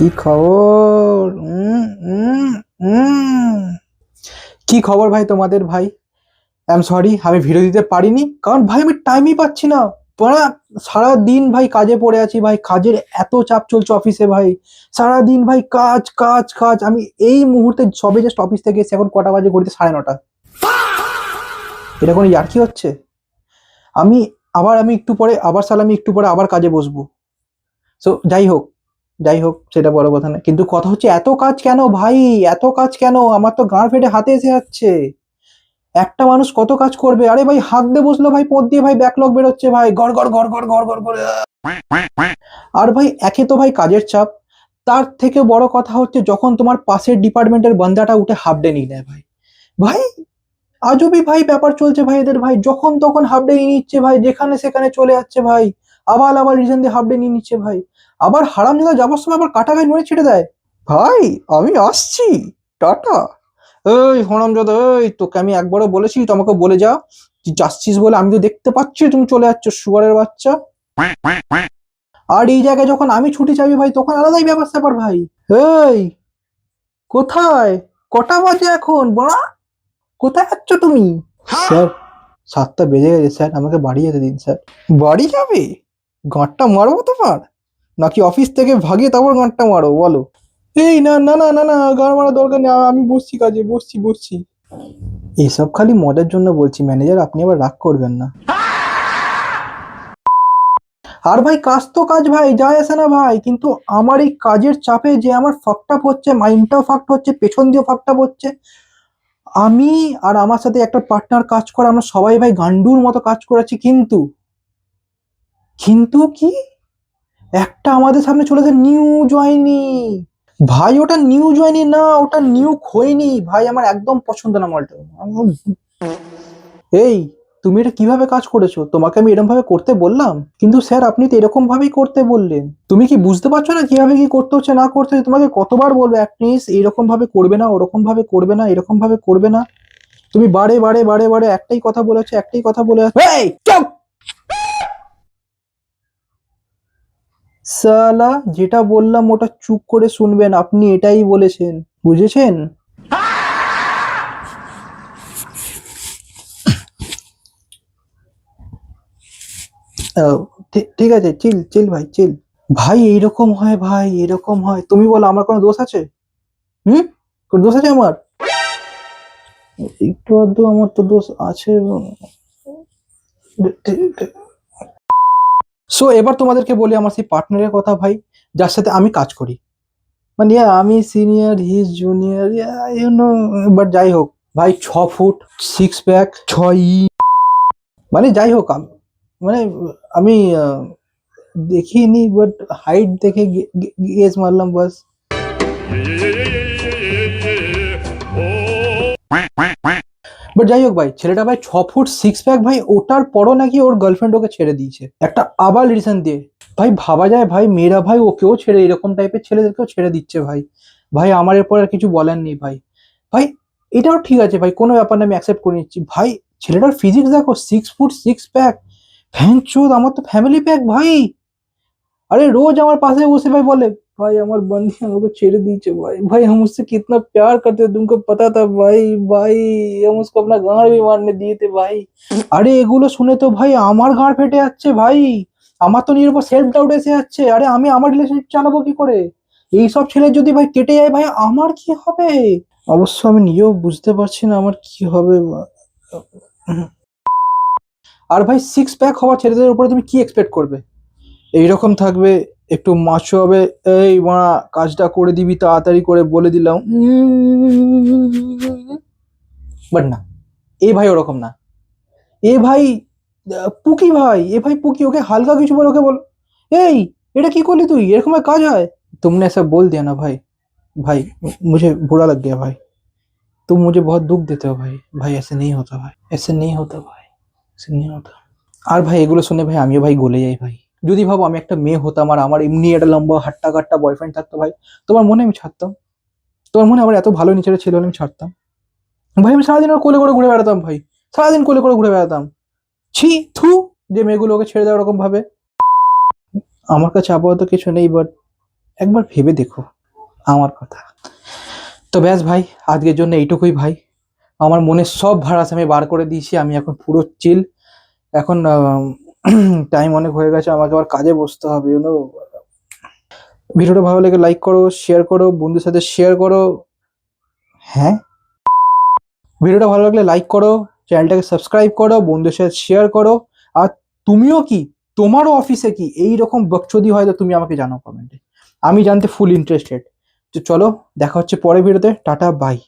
কি খবর? উম। কি খবর ভাই তোমাদের ভাই? আই এম সরি আমি ভিডিও দিতে পারিনি কারণ ভাই আমি টাইমই পাচ্ছি না। পড়া সারা দিন ভাই কাজে পড়ে আছি ভাই, কাজের এত চাপ চলছে অফিসে ভাই। সারা দিন ভাই কাজ কাজ কাজ। আমি এই মুহূর্তে সবে জাস্ট অফিস থেকে এসে, এখন কটা বাজে ঘড়িতে 9:30। এটা কোনো ইয়ার্কি হচ্ছে? আমি আমি একটু পরে আমি একটু পরে আবার কাজে বসবো। সো যাই হোক সেটা বড় কথা না, কিন্তু কথা হচ্ছে এত কাজ কেন ভাই? এত কাজ কেন? আমার তো গাঁড় ফেটে হাতে এসে যাচ্ছে। একটা মানুষ কত কাজ করবে? আরে ভাই হাঁকতে বসলো ভাই, পদ দিয়ে ভাই ব্যাকলগ বেরোচ্ছে ভাই, গড় গড় গড় গড় গড় গড় করে। আর ভাই একে তো ভাই কাজের চাপ, তার থেকে বড় কথা হচ্ছে যখন তোমার পাশের ডিপার্টমেন্টের বান্দাটা উঠে হাফ ডে নিয়ে নেয় ভাই। ভাই আজবই ভাই ব্যাপার চলছে ভাই এদের ভাই, যখন তখন হাফ ডে নিয়ে নিচ্ছে ভাই, যেখানে সেখানে চলে যাচ্ছে ভাই। আবার আবার রিজন দিয়ে হাফ ডে নিয়ে নিচ্ছে ভাই। আবার হারামজাদা যাবার সময় আবার কাটা গায়ে নুড়ে ছেড়ে দেয়। ভাই আমি আসছি, টাটা। এই হারামজাদা, এই তোকে আমি একবারও বলেছি তো আমাকে বলে যা, তুই যাচ্ছিস বলে আমি তো দেখতে পাচ্ছি তুমি চলে যাচ্ছ শুয়ারের বাচ্চা। আর এই জায়গায় যখন আমি ছুটি চাইবি ভাই তখন আলাদাই ব্যাপার স্যাপার ভাই। এই কোথায়? কটা বাজে এখন বড়া? কোথায় যাচ্ছ তুমি? স্যার 7টা বেজে গেছে স্যার, আমাকে বাড়ি যেতে দিন স্যার। বাড়ি যাবে? গাঁটটা মারবো তোমার, নাকি অফিস থেকে ভাগিয়ে তারপর গাঁটটা মারো বলো? এই না না না না না, গান মারার দরকার নেই, আমি বসছি কাজে, বসছি। এসব খালি মজার জন্য বলছি ম্যানেজার, আপনি আবার রাগ করবেন না। আর ভাই কাজ তো কাজ ভাই, যায় আসে না ভাই, কিন্তু আমার এই কাজের চাপে যে আমার ফাকটাপ হচ্ছে, মাইন্ডটাও ফাকড হচ্ছে, পেছন দিয়েও ফাকটাপ হচ্ছে। আমি আর আমার সাথে একটা পার্টনার কাজ করে, আমরা সবাই ভাই গান্ডুর মতো কাজ করেছি, কিন্তু কিন্তু কি, একটা আমাদের সামনে চলেছে নিউ জয়নি। ভাই ওটা নিউ জয়নি না, ওটা নিউ খৈনি ভাই, আমার একদম পছন্দ না মালটা। এই তুমি এটা কিভাবে কাজ করেছো? তোমাকে আমি এরকম ভাবে করতে বললাম? কিন্তু স্যার আপনি তো এরকম ভাবেই করতে বললেন। তুমি কি বুঝতে পারছো না কিভাবে কি করতে হচ্ছে না করতে হচ্ছে? তোমাকে কতবার বলবো অ্যাটলিস্ট এরকম ভাবে করবে না, ওরকম ভাবে করবে না, এরকম ভাবে করবে না। তুমি বারে বারে বারে বারে একটাই কথা বলেছো, একটাই কথা বলে যাচ্ছো। এই চুপ! সালা যেটা বললাম ওটা চুপ করে শুনবেন, আপনি এটাই বলেছেন, বুঝেছেন? আহ, ঠিক আছে, চিল চিল ভাই চিল। ভাই এইরকম হয় ভাই, এরকম হয়। তুমি বলো আমার কোনো দোষ আছে? হুম? কোনো দোষ আছে আমার? একটু আধটু আমার তো দোষ আছে। সো এবার তোমাদেরকে বলি আমার সেই পার্টনারের কথা ভাই, যার সাথে আমি কাজ করি। মানে আমি senior, he is junior, you know. But যাই হোক ভাই, 6 ফুট, 6 প্যাক, 6 মানে যাই হোক মানে আমি দেখিনি, বাট হাইট দেখে গেস মারলাম বাস। বাট যাই হোক ভাই, ছেলেটা ভাই 6 ফুট 6 প্যাক ভাই, ওটার পরও নাকি ওর গার্লফ্রেন্ড ওকে ছেড়ে দিয়েছে একটা আবার রিজন দিয়ে। ভাই ভাবা যায় ভাই, মেয়েরা ভাই ওকেও ছেড়ে, এরকম টাইপের ছেলেদেরকেও ছেড়ে দিচ্ছে ভাই। ভাই আমার এরপর আর কিছু বলার নেই ভাই। ভাই এটাও ঠিক আছে ভাই, কোনো ব্যাপার না, আমি অ্যাকসেপ্ট করে নিচ্ছি ভাই। ছেলেটার ফিজিক্স দেখো, 6 ফুট 6 প্যাক, ফ্যান চোদ, আমার তো ফ্যামিলি প্যাক ভাই। अरे रोज हमारे पास है उसे भाई बोले, भाई हमारे बंदी हमको छेड़ दीजिए भाई, भाई हम उससे कितना प्यार करते थे तुमको पता था भाई, भाई हम उसको अपना गाड़ भी मारने दिए थे भाई। আরে এগুলো শুনে তো ভাই আমার গাঁড় ফেটে যাচ্ছে ভাই। আমার তো নিজের উপর সেলফ ডাউট এসে যাচ্ছে, আরে আমি আমার রিলেশনশিপ চালাবো কি করে? এই সব ছেলে যদি ভাই কেটে যায় ভাই, আমার কি হবে? অবশ্য আমি নিজেও বুঝতে পারছি না আমার কি হবে। আর ভাই 6 প্যাক হওয়া ছেলেদের উপরে তুমি কি এক্সপেক্ট করবে? এইরকম থাকবে, একটু মাছও হবে, এই মারা কাজটা করে দিবি তাড়াতাড়ি করে বলে দিলাম, বাট না, এ ভাই ওরকম না। এ ভাই পুকি ভাই, এ ভাই পুকি, ওকে হালকা কিছু বল, ওকে বল এই এটা কি করলি তুই, এরকম কাজ হয়? तुमने ऐसा बोल दिया ना भाई, भाई मुझे बुरा लग गया भाई। तुम मुझे बहुत दुख देते हो भाई, भाई ऐसे नहीं होता भाई, ऐसे नहीं होता भाई, ऐसे नहीं होता। আর ভাই এগুলো শুনে ভাই আমিও ভাই গলে যাই ভাই। যদি ভাবো আমি একটা মেয়ে হতাম আর আমার এমনি একটা লম্বা হাট্টা কাট্টা বয়ফ্রেন্ড থাকতো ভাই, তোমার মনে আমি ছাড়তাম? তোমার মনে আবার এত ভালো নিচের ছেলে হলে আমি ছাড়তাম? ভাই আমি সারাদিন ওর কোলে করে ঘুরে বেড়াতাম ভাই, সারাদিন কোলে করে ঘুরে বেড়াতাম। ছি, থু, যে মেয়েগুলো ওকে ছেড়ে দেয় ওরকম ভাবে। আমার কাছে আপাতত কিছু নেই, বাট একবার ভেবে দেখো আমার কথা। তো ব্যাস ভাই, আজকের জন্য এইটুকুই ভাই। আমার মনে সব ভাড়াস আমি বার করে দিয়েছি, আমি এখন পুরো চিল। এখন টাইম অনেক হয়ে গেছে, আমাকে আবার কাজে বসতে হবে ইউনো। ভিডিওটা ভালো লেগে লাইক করো, শেয়ার করো, বন্ধুদের সাথে শেয়ার করো। হ্যাঁ, ভিডিওটা ভালো লাগলে লাইক করো, চ্যানেলটাকে সাবস্ক্রাইব করো, বন্ধুদের সাথে শেয়ার করো। আর তুমিও কি, তোমারও অফিসে কি এই রকম বকচোদি হয় তো তুমি আমাকে জানাও কমেন্টে, আমি জানতে ফুল ইন্টারেস্টেড। তো চলো, দেখা হচ্ছে পরের ভিডিওতে। Tata, by.